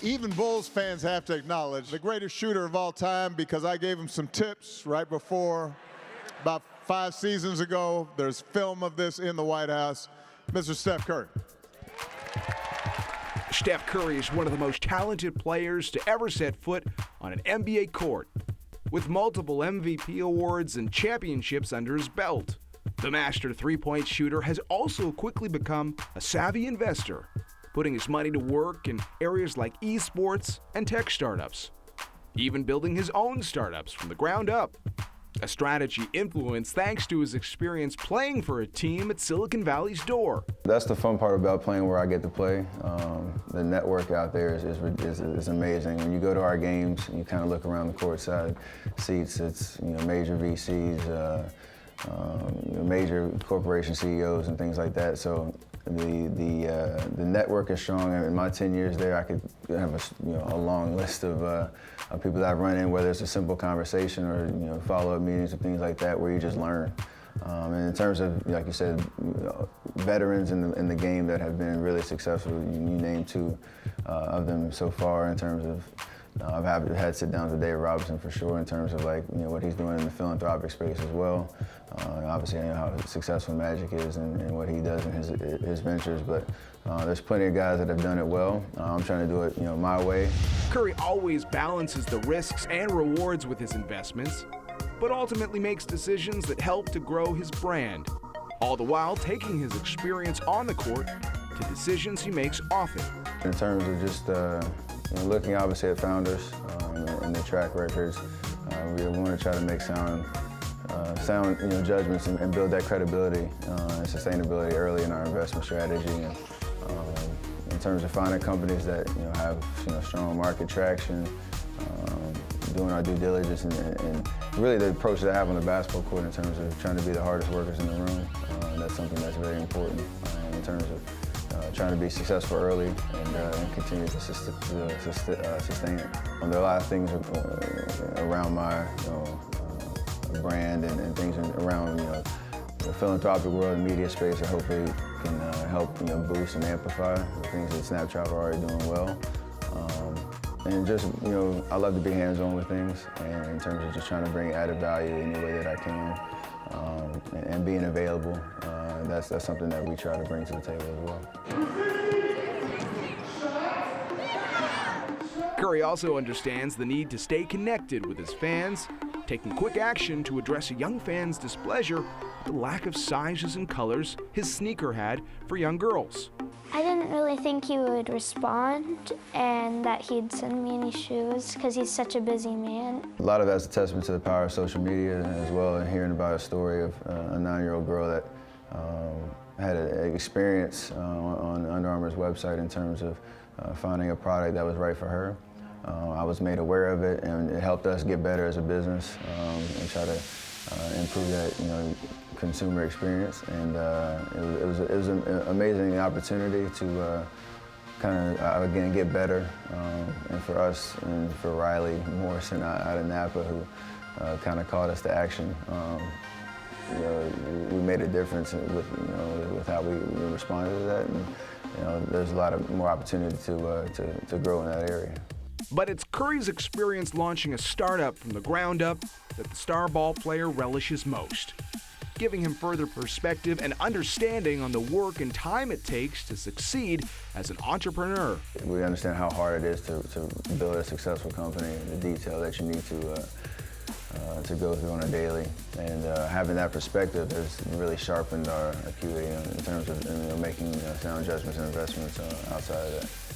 Even Bulls fans have to acknowledge the greatest shooter of all time, because I gave him some tips right before, about 5 seasons ago. There's film of this in the White House. Mr. Steph Curry. Steph Curry is one of the most talented players to ever set foot on an NBA court. With multiple MVP awards and championships under his belt, the master three-point shooter has also quickly become a savvy investor, putting his money to work in areas like esports and tech startups, even building his own startups from the ground up. A strategy influenced thanks to his experience playing for a team at Silicon Valley's door. That's the fun part about playing where I get to play. The network out there is amazing. When you go to our games, you kind of look around the courtside seats. It's major VCs, major corporation CEOs, and things like that. So the network is strong. In my 10 years there, I could have a long list of people that I've run in, whether it's a simple conversation or follow-up meetings and things like that, where you just learn. And in terms of, like you said, veterans in the game that have been really successful, you name 2 of them so far. In terms of, I've had sit-downs with Dave Robinson for sure, in terms of what he's doing in the philanthropic space as well. Obviously, I know how successful Magic is and what he does in his ventures, but there's plenty of guys that have done it well. I'm trying to do it, my way. Curry always balances the risks and rewards with his investments, but ultimately makes decisions that help to grow his brand, all the while taking his experience on the court to decisions he makes often. In terms of just looking obviously at founders and their track records, we want to try to make sound judgments and build that credibility and sustainability early in our investment strategy. And in terms of finding companies that have strong market traction, doing our due diligence, and really the approach that I have on the basketball court in terms of trying to be the hardest workers in the room. That's something that's very important in terms of trying to be successful early and continue to sustain it. There are a lot of things around my brand and things around the philanthropic world and media space that hopefully can help boost and amplify the things that Snapchat are already doing well. And just, I love to be hands-on with things, and in terms of just trying to bring added value any way that I can, and being available. That's something that we try to bring to the table as well. Curry also understands the need to stay connected with his fans, taking quick action to address a young fan's displeasure with the lack of sizes and colors his sneaker had for young girls. I didn't really think he would respond and that he'd send me any shoes, because he's such a busy man. A lot of that's a testament to the power of social media as well, and hearing about a story of a 9-year-old girl that had an experience on Under Armour's website in terms of finding a product that was right for her. I was made aware of it, and it helped us get better as a business and try to improve that consumer experience. And it was an amazing opportunity to kind of again get better, and for us and for Riley Morrison out of Napa, who kind of called us to action. We made a difference with how we responded to that, and there's a lot of more opportunity to grow in that area. But it's Curry's experience launching a startup from the ground up that the star ball player relishes most, giving him further perspective and understanding on the work and time it takes to succeed as an entrepreneur. We understand how hard it is to build a successful company, the detail that you need to go through on a daily, and having that perspective has really sharpened our acuity in terms of making sound judgments and investments outside of that.